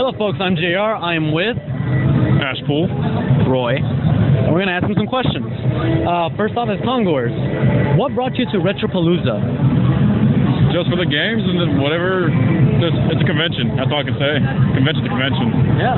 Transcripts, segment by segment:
Hello folks, I'm JR. I am with AshPool. Roy. and we're going to ask him some questions. First off is Kongors. What brought you to Retroplaooza? Just for the games and then whatever. It's a convention. That's all I can say. Convention's a convention. Yeah.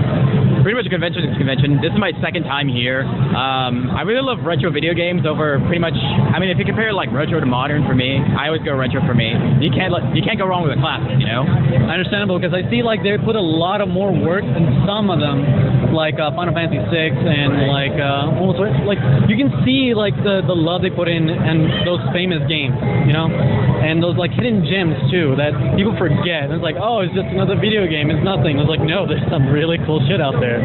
Pretty much a convention is a convention. This is my second time here. I really love retro video games over pretty much. I mean, if you compare like retro to modern, for me, I always go retro for me. You can't go wrong with a classic, you know. Understandable, because I see like they put a lot of more work in some of them, like Final Fantasy VI and like almost like you can see like the love they put in and those famous games, you know, and those like hidden gems too that people forget. And it's like, oh, it's just another video game. It's nothing. It's like, no, there's some really cool shit out there.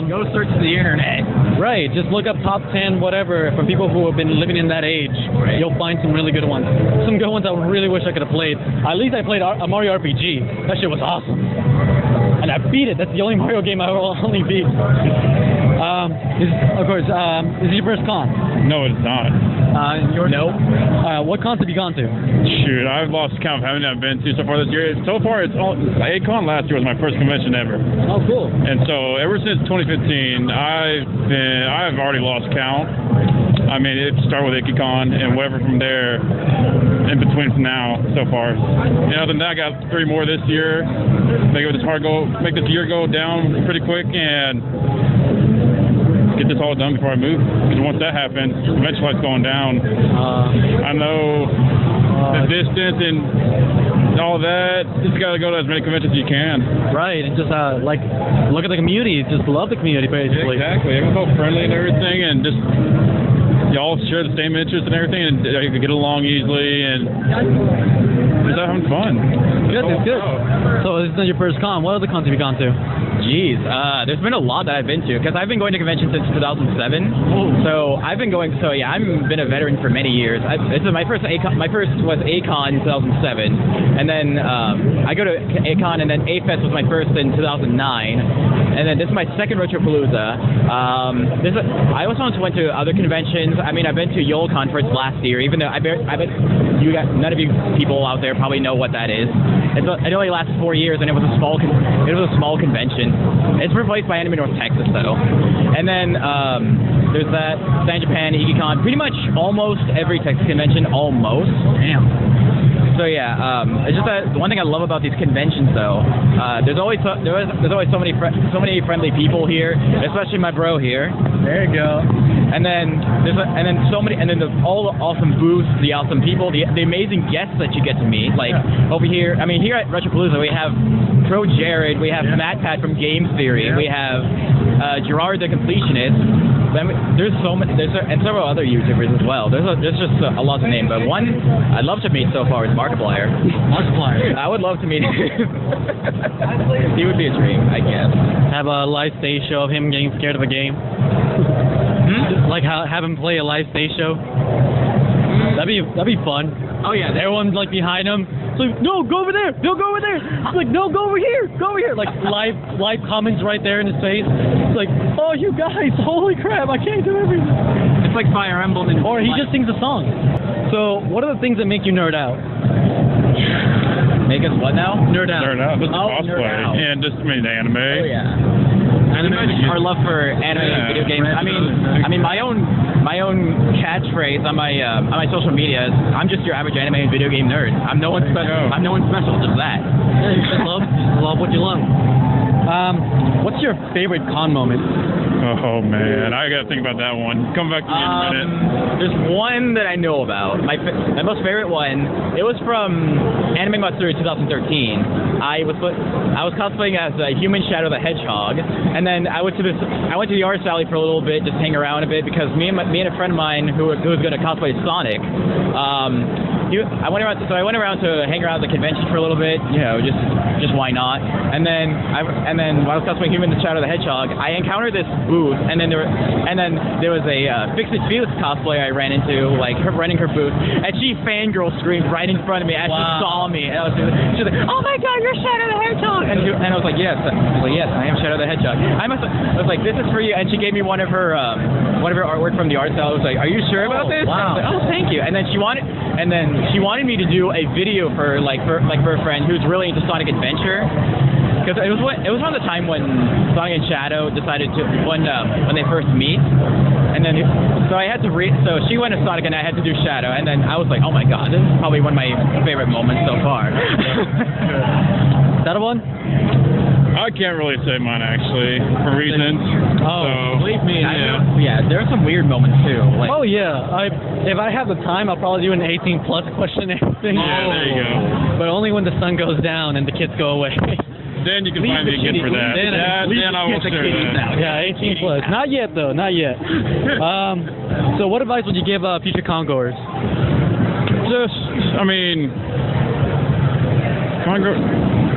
Go search the internet. Right. Just look up top 10 whatever from people who have been living in that age. Right. You'll find some really good ones. Some good ones I really wish I could have played. At least I played a Mario RPG. That shit was awesome. And I beat it. That's the only Mario game I only beat. Of course, is this your first con? No, it's not. Nope. What cons have you gone to? Shoot, I've lost count of how many I've been to so far this year. So far, it's all. A-Con last year was my first convention ever. Oh, cool. And so ever since 2015, I've already lost count. I mean, it started with IkiCon and whatever from there, in between from now so far. And other than that, I got 3 more this year. Make this year go down pretty quick and get this all done before I move. Because once that happens, convention life's going down. I know the distance and all that. Just gotta go to as many conventions as you can. Right, and just like look at the community. Just love the community, basically. Yeah, exactly. Everyone's all friendly and everything, and just y'all share the same interests and everything, and you can get along easily, and just having fun. Good, it's good. So this is not your first con. What other cons have you gone to? Jeez, there's been a lot that I've been to because I've been going to conventions since 2007. So I've been going. So yeah, I've been a veteran for many years. This is my first A-Con. My first was A-Con in 2007, and then I go to A-Con, and then A-Fest was my first in 2009, and then this is my second Retroplaooza. I also went to other conventions. I mean, I've been to YOL Conference last year, even though I bet none of you people out there probably know what that is. It only lasted 4 years, and it was a small convention. It's replaced by Anime North Texas, though. And then there's that San Japan, IkiCon, pretty much almost every Texas convention, almost. Damn. So yeah, it's just that the one thing I love about these conventions, though, there's always so many friendly people here, especially my bro here. There you go. And then all the awesome booths, the awesome people, the amazing guests that you get to meet. Like over here, I mean, here at Retroplaooza, we have Pro Jared, we have MatPat from Game Theory, we have Gerard the Completionist. There's and several other YouTubers as well. There's just a lot to name, but one I'd love to meet so far is Markiplier. Markiplier. I would love to meet him. He would be a dream, I guess. Have a live stage show of him getting scared of a game. Like have him play a live stage show. That'd be fun. Oh yeah, everyone's like behind him. It's like, no, go over there. No, go over there. It's like, no, go over here. Go over here. Like live comments right there in his face. It's like, oh, you guys, holy crap, I can't do everything. It's like Fire Emblem. Or he just sings a song. So what are the things that make you nerd out? Make us what now? Nerd out. Nerd out. Just cosplay. Nerd out. And just anime. Oh yeah. Our love for anime and video games. I mean, my own catchphrase on my social media is, "I'm just your average anime and video game nerd. I'm no one special. I'm no one special. Just that." Yeah, you just love what you love. What's your favorite con moment? Oh man, I gotta think about that one. Come back to me in a minute. There's one that I know about. My most favorite one. It was from Anime Matsuri 2013. I was cosplaying as a human Shadow the Hedgehog, and then I went to the Arts Alley for a little bit, just hang around a bit, because me and a friend of mine who was going to cosplay Sonic. I went around to hang around the convention for a little bit, you know, just why not? And then while I was cosplaying Human Shadow the Hedgehog, I encountered this booth, and then there was a Fix It Felix cosplayer I ran into, like her running her booth, and she fangirl screamed right in front of me as she saw me, and she was like, "Oh my God, you're Shadow the Hedgehog!" And I was like, "Yes, I am Shadow the Hedgehog." I was like, "This is for you," and she gave me one of her artwork from the art style. I was like, "Are you sure about this?" Wow. I was like, "Oh, thank you." And then she wanted me to do a video for a friend who's really into Sonic Adventure. because it was around the time when Sonic and Shadow decided to when they first meet, and then so I had to so she went to Sonic and I had to do Shadow, and then I was like, oh my god, this is probably one of my favorite moments so far. Is that a one? I can't really say mine actually for reasons. Oh, so, believe me, yeah. there are some weird moments too. Like, Oh yeah, if I have the time, I'll probably do an 18+ questionnaire thing. Yeah, there you go. But only when the sun goes down and the kids go away. Then you can find me again for that. Then I will share that. Yeah, 18+. Not yet though, not yet. So what advice would you give future Congoers? Just, I mean,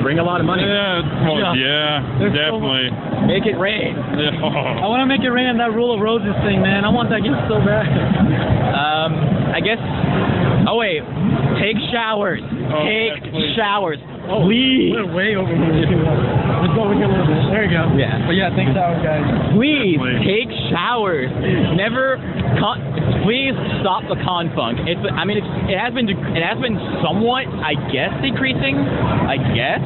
bring a lot of money. Yeah, definitely. Make it rain. I want to make it rain on that Rule of Roses thing, man. I want that game so bad. I guess. Oh wait, take showers. Take showers. Please. Way over. Let's go a little bit. There you go. Yeah. But yeah, take showers, guys. Please take showers. Never. Please stop the con funk. It has been somewhat, I guess, decreasing. I guess.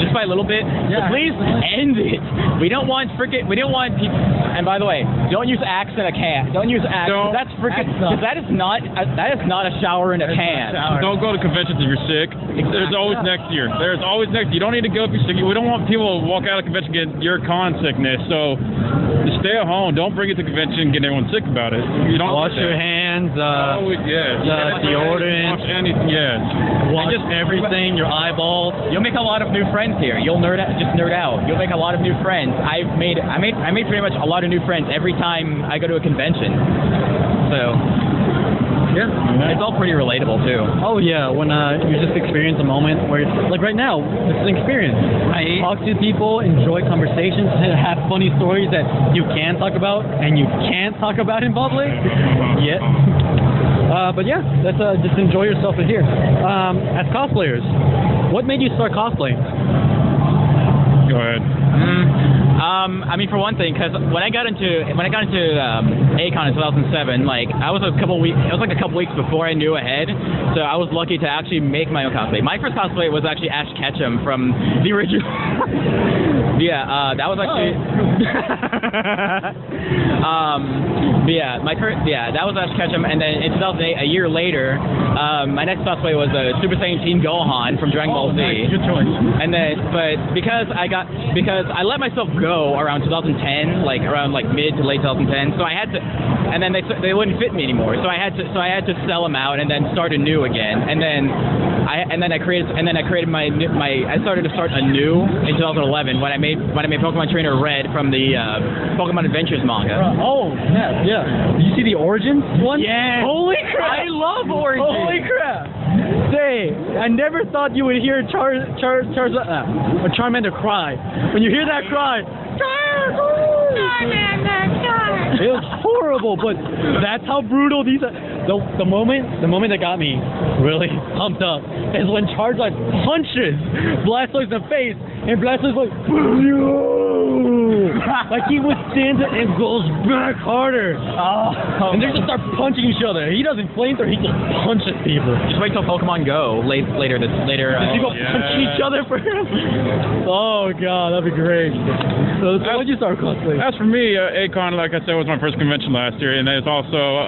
Just by a little bit. Yeah. But please end it. We don't want people. And by the way, don't use Axe in a can. Don't use Axe. That's freaking. That is not a shower in a can. Don't go to conventions if you're sick. There's always next year. There's always next. You don't need to go if you're sick. We don't want people to walk out of convention getting your con sickness. So just stay at home. Don't bring it to convention and get everyone sick about it. You don't wash your hands. Deodorant. Wash anything. Yes. Wash everything. Your eyeballs. You'll make a lot of new friends here. You'll nerd out. You'll make a lot of new friends. I made pretty much a lot of new friends every time I go to a convention. So. Yeah, it's all pretty relatable too. Oh yeah, when you just experience a moment where, like right now, it's an experience. I talk to people, enjoy conversations, have funny stories that you can talk about and you can't talk about in public yet. But yeah, that's just enjoy yourself in here. As cosplayers, what made you start cosplaying? Go ahead. I mean, for one thing, because when I got into A-Con in 2007, like it was like a couple weeks before I knew ahead, so I was lucky to actually make my own cosplay. My first cosplay was actually Ash Ketchum from the original. That was actually. That was Ash Ketchum, and then in 2008, a year later, my next cosplay was Super Saiyan Team Gohan from Dragon Ball Z. Nice. Good choice. And then, but because I let myself go around 2010, like around mid to late 2010, so I had to, and then they wouldn't fit me anymore, so I had to sell them out and then start anew again, and then I started to start anew in 2011 when I made Pokemon Trainer Red from the Pokemon Adventures manga. Oh yeah. Did you see the Origins one? Yeah. Holy crap! I love Origins. Holy crap! Say, I never thought you would hear Charmander cry. When you hear that cry, it was horrible, but that's how brutal these are. The moment that got me really pumped up is when Charizard punches Blastoise in the face, and Blastoise like he withstands it and goes back harder. And they just start punching each other. He doesn't flamethrower, he just punches people. Just wait till Pokemon Go later. People punching each other for him. Oh god, that'd be great. So when did you start cosplaying? As for me, A-Con, like I said, was my first convention last year, and it's also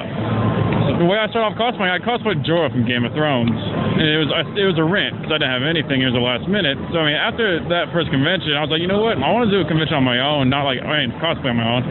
the way I started off cosplaying. I cosplayed Jorah from Game of Thrones, and it was a rent because I didn't have anything. It was the last minute. So I mean, after that first convention, I was like, you know what? I want to do a convention on my own, cosplay on my own,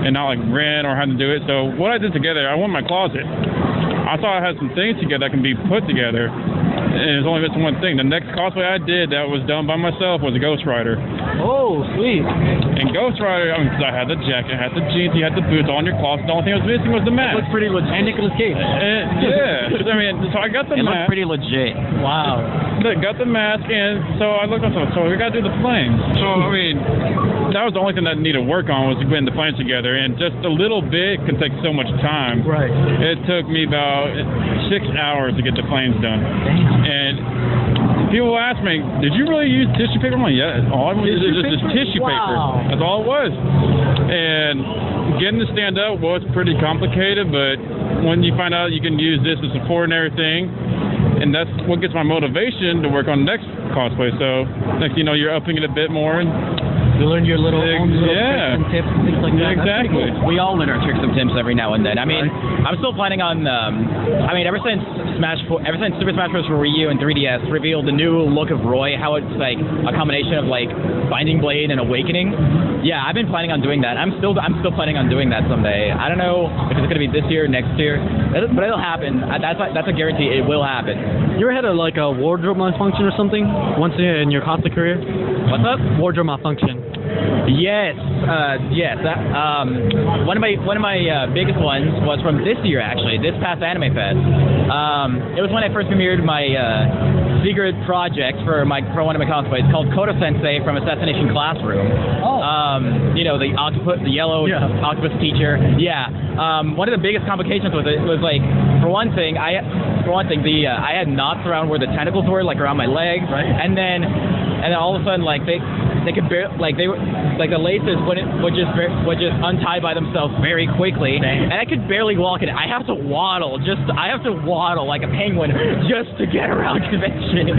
and not like rent or have to do it. So what I did together, I went in my closet. I thought I had some things together that can be put together, and it's only missing one thing. The next cosplay I did that was done by myself was a Ghost Rider. Oh, sweet. And Ghost Rider, because I had the jacket, I had the jeans, you had the boots all in your closet. The only thing that was missing was the mask. It looks pretty legit. And Nicolas Cage. Yeah. I mean, so I got the mask. It looks pretty legit. Wow. Got the mask, and so I looked up, so we got to do the flames. So, I mean, that was the only thing that needed work on was getting the flames together, and just a little bit can take so much time. Right. It took me about 6 hours to get the flames done. Damn. And people ask me, did you really use tissue paper? I'm like, yeah, all I used is just tissue paper. That's all it was. And getting to stand up was pretty complicated, but when you find out you can use this as a support and everything, and that's what gets my motivation to work on the next cosplay. So, like, you know, you're upping it a bit more, and You learn your little own little tricks and tips and things like that. That's exactly. pretty cool. We all learn our tricks and tips every now and then. I mean, I'm still planning on. Ever since Super Smash Bros. For Wii U and 3DS revealed the new look of Roy, how it's like a combination of like Binding Blade and Awakening. Yeah, I've been planning on doing that. I'm still planning on doing that someday. I don't know if it's gonna be this year, next year, but it'll happen. That's a guarantee. It will happen. You ever had like a wardrobe malfunction or something once in your cosplay career? What's up? Wardrobe malfunction. Yes. One of my biggest ones was from this year, actually, this past Anime Fest. It was when I first premiered my secret project for one of my cosplays called Koto Sensei from Assassination Classroom. Oh. You know, the yellow octopus teacher. Yeah. One of the biggest complications with it was like, for one thing, I had knots around where the tentacles were, like around my legs, right. and then all of a sudden, like they could the laces would just untie by themselves very quickly, and I could barely walk it. I have to waddle like a penguin just to get around convention.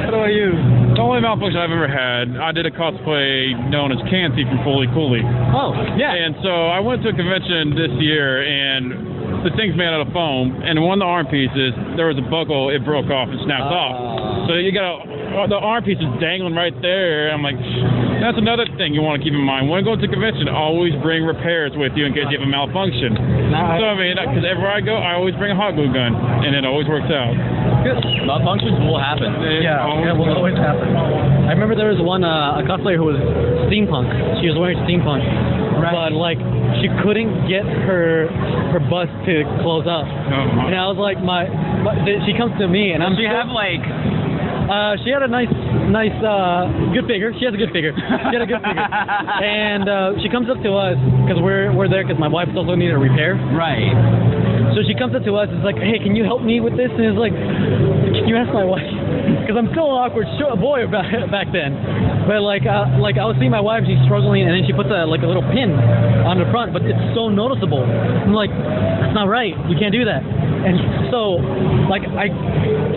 What about you? The only malfunction I've ever had, I did a cosplay known as Canty from Fully Cooley. Oh, yeah. And so I went to a convention this year, and the thing's made out of foam, and one of the arm pieces, there was a buckle, it broke off and snapped off. So you got the arm piece is dangling right there. I'm like, that's another thing you want to keep in mind. When going to a convention, always bring repairs with you in case you have a malfunction. So I mean, because everywhere I go, I always bring a hot glue gun, and it always works out. Good. Malfunctions will happen. Yeah, it will always happen. I remember there was one a cosplayer who was steampunk. She was wearing steampunk, but like she couldn't get her bust to close up. And I was like, she comes to me, and She had a nice, good figure. She has a good figure. And she comes up to us because we're there because my wife also needed a repair. Right. So she comes up to us and is like, hey, can you help me with this? And it's like, can you ask my wife? Because I'm still an awkward boy back then. But like I was seeing my wife, she's struggling, and then she puts a little pin on the front, but it's so noticeable. I'm like, that's not right. You can't do that. And so, like, I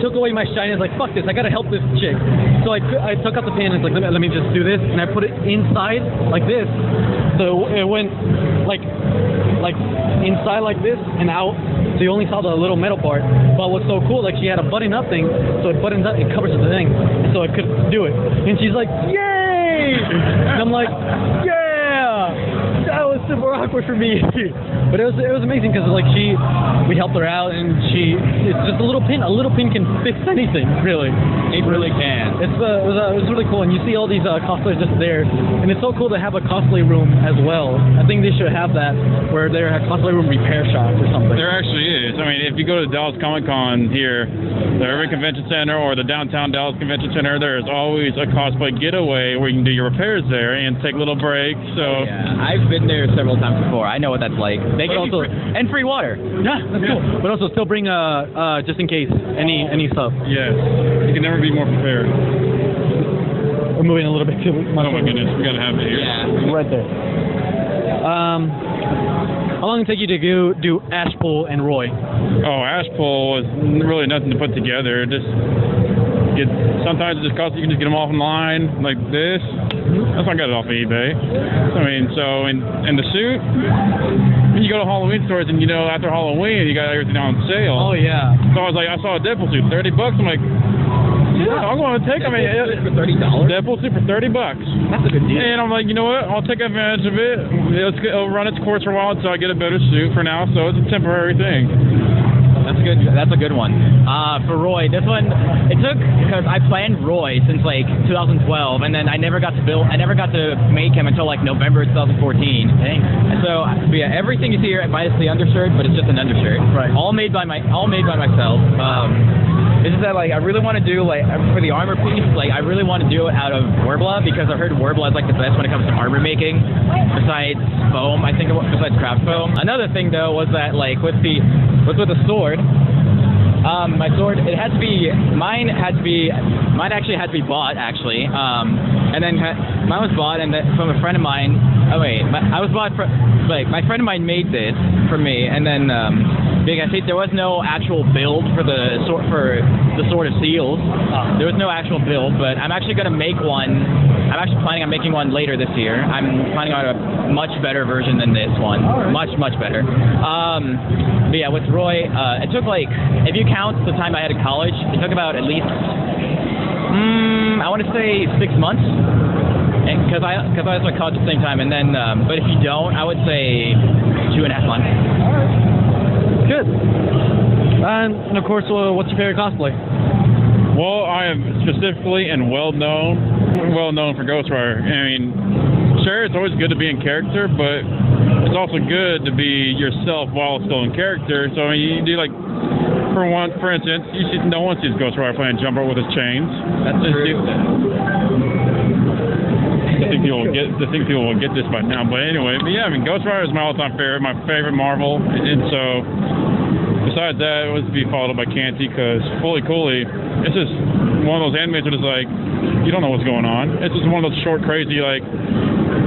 took away my shyness, like, fuck this, I gotta help this chick. So I took out the pin and it's like, let me just do this, and I put it inside like this. So it went like inside like this and out. So you only saw the little metal part. But what's so cool, like she had a button up thing, so it buttons up, it covers the thing, so it could do it. And she's like, yay! And I'm like, yeah! That was super awkward for me. But it was amazing because like we helped her out, and it's just a little pin. A little pin can fix anything, really. It really can. It was really cool, and you see all these cosplayers just there, and it's so cool to have a cosplay room as well. I think they should have that where they're a cosplay room repair shop or something. There actually is. I mean, if you go to Dallas Comic Con here, the Urban Convention Center or the downtown Dallas Convention Center, there's always a cosplay getaway where you can do your repairs there and take little breaks. So yeah, I've been there several times before. I know what that's like. They can also and free water. Yeah, that's cool. But also still bring just in case any stuff. yes, you can never be more prepared. We're moving a little bit too. Oh my goodness, we gotta have it here. Yeah. Right there. How long did it take you to do AshPool and Roy? Oh, AshPool was really nothing to put together. Sometimes it just costs you can just get them off online like this. That's why I got it off of eBay. I mean, so in the suit, when you go to Halloween stores and after Halloween you got everything on sale. Oh yeah. So I was like, I saw a Deadpool suit, $30. I'm like, yeah, I'm going to take. I mean, for $30. Deadpool suit for $30. That's a good deal. And I'm like, you know what? I'll take advantage of it. It'll run its course for a while until I get a better suit. For now, so it's a temporary thing. That's good. That's a good one. For Roy, this one it took because I planned Roy since like 2012, and then I never got to make him until like November 2014. Dang. So yeah, everything you see here minus the undershirt, but it's just an undershirt. Right. All made by myself. It's just that like I really want to do like for the armor piece, like I really want to do it out of Worbla because I've heard Worbla is like the best when it comes to armor making, besides foam. Besides craft foam. Another thing though was that like with the sword. My sword, mine actually had to be bought actually, and then mine was bought and from a friend of mine. Oh wait, my friend of mine made this for me, and then because there was no actual build for the Sword of Seals. There was no actual build, but I'm actually going to make one. I'm actually planning on making one later this year. I'm planning on a much better version than this one. Much better. But yeah, with Roy, it took like, if you count the time I had in college, it took about at least, I want to say 6 months. Because I was at college at the same time, and then, but if you don't, I would say 2.5 months. Good. And of course, what's your favorite cosplay? Well, I am specifically and well known for Ghost Rider. I mean, sure, it's always good to be in character, but it's also good to be yourself while still in character. So I mean, you do like, for instance, no one sees Ghost Rider playing jump rope with his chains. That's true. I think people will get this by now. But anyway, yeah, I mean, Ghost Rider is my all-time favorite, my favorite Marvel, and so besides that, it was to be followed up by Canty, because Fully Cooley, it's just one of those animes that is like, you don't know what's going on. It's just one of those short, crazy, like,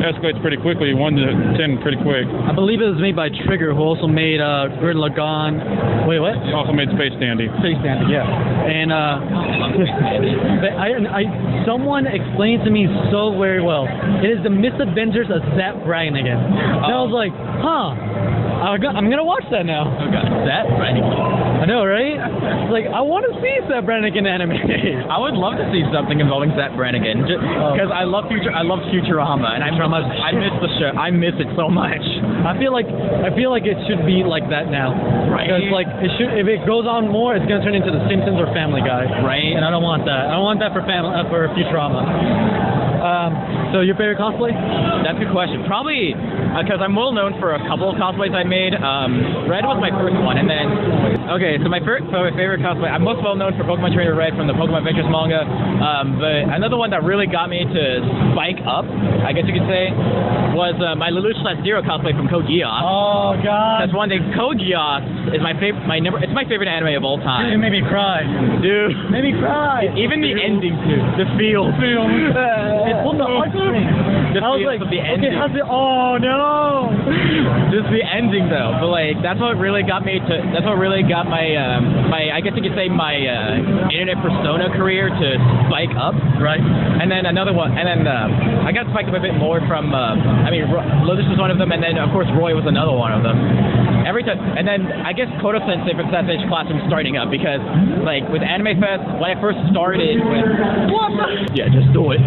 escalates pretty quickly, 1 to 10 pretty quick. I believe it was made by Trigger, who also made Gurren Lagann. Wait, what? He also made Space Dandy. Space Dandy, yeah. And someone explained to me so very well. It is the misadventures of Zap Brannigan. And I was like, huh. I'm gonna watch that now. Okay. Zap Brannigan. I know, right? It's like, I want to see Zap Brannigan anime. I would love to see something involving Zap Brannigan, because I love Futurama, and I miss the show. I miss it so much. I feel like it should be like that now. Right. Because like if it goes on more, it's gonna turn into The Simpsons or Family Guy. Right. And I don't want that. I don't want that for Futurama. So your favorite cosplay? That's a good question. Probably because I'm well known for a couple of cosplays I made. Red was my first one, and then so my favorite cosplay. I'm most well known for Pokemon Trainer Red from the Pokemon Adventures manga. But another one that really got me to spike up, I guess you could say, was my Lelouch /Zero cosplay from Code Geass. Oh God! That's one thing. Code Geass is my favorite. It's my favorite anime of all time. It made me cry, dude. Made me cry. Even the ending too. The feel. It pulled the heartstrings. I was like, the ending. Okay, how's it? Oh no! Just the ending though. But like, that's what really got me to. That's what really got my I guess you could say my internet persona career to spike up. Right. And then another one. And then I got spiked up a bit more from. Lotus was one of them, and then of course Roy was another one of them. Every time, and then I guess Kodo Sensei from Sensei Classroom starting up, because like with Anime Fest when I first started with yeah, just do it.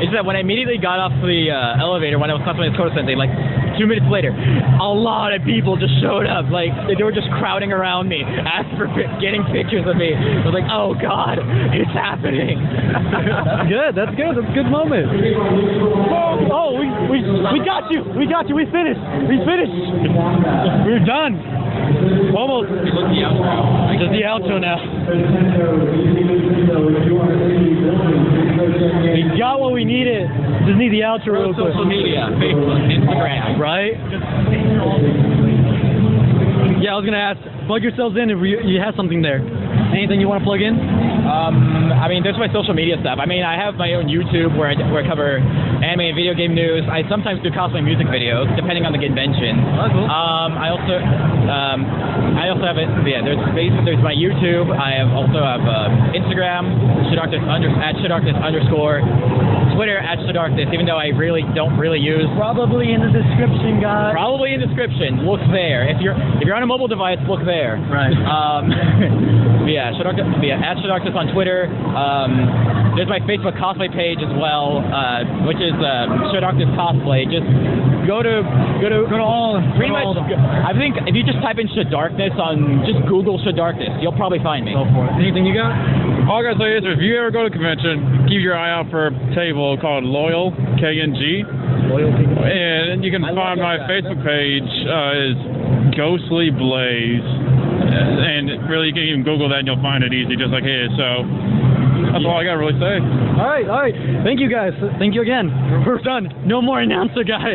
It's that when I immediately got off the elevator when I was cosplaying as Kodo Sensei, like 2 minutes later, a lot of people just showed up. Like they were just crowding around me, asking for getting pictures of me. I was like, oh God, it's happening. That's good. That's good. That's a good moment. Oh, we got you. We got you. We finished. We finished. We're done. Almost. Just the outro now. We got what we needed. Just need the outro real quick. Social media, Facebook, Instagram. Right? Yeah, I was gonna ask. Plug yourselves in if you have something there. Anything you want to plug in? There's my social media stuff. I have my own YouTube where I cover anime and video game news. I sometimes do cosplay music videos, depending on the convention. Oh, cool. I also have it. Yeah, there's my YouTube. I also have Instagram, @Shadarkness_, Twitter @Shadarkness. Even though I don't really use. Probably in the description, guys. Probably in the description. Look there. If you're on a mobile device, look there. Right. Shadarkness, @Shadarkness on Twitter. There's my Facebook cosplay page as well, which is Shadarkness Cosplay. Just go to all. Pretty much. I think if you just type in Shadarkness just Google Shadarkness, you'll probably find me. Go for it. Anything you got? All I gotta say is, if you ever go to a convention, keep your eye out for a table called Loyal, KNG. And you can find my Facebook page is Ghostly Blaze. And really, you can even Google that and you'll find it easy, just like his. So that's all I gotta really say. All right. Thank you guys. Thank you again. We're done. No more announcer guys.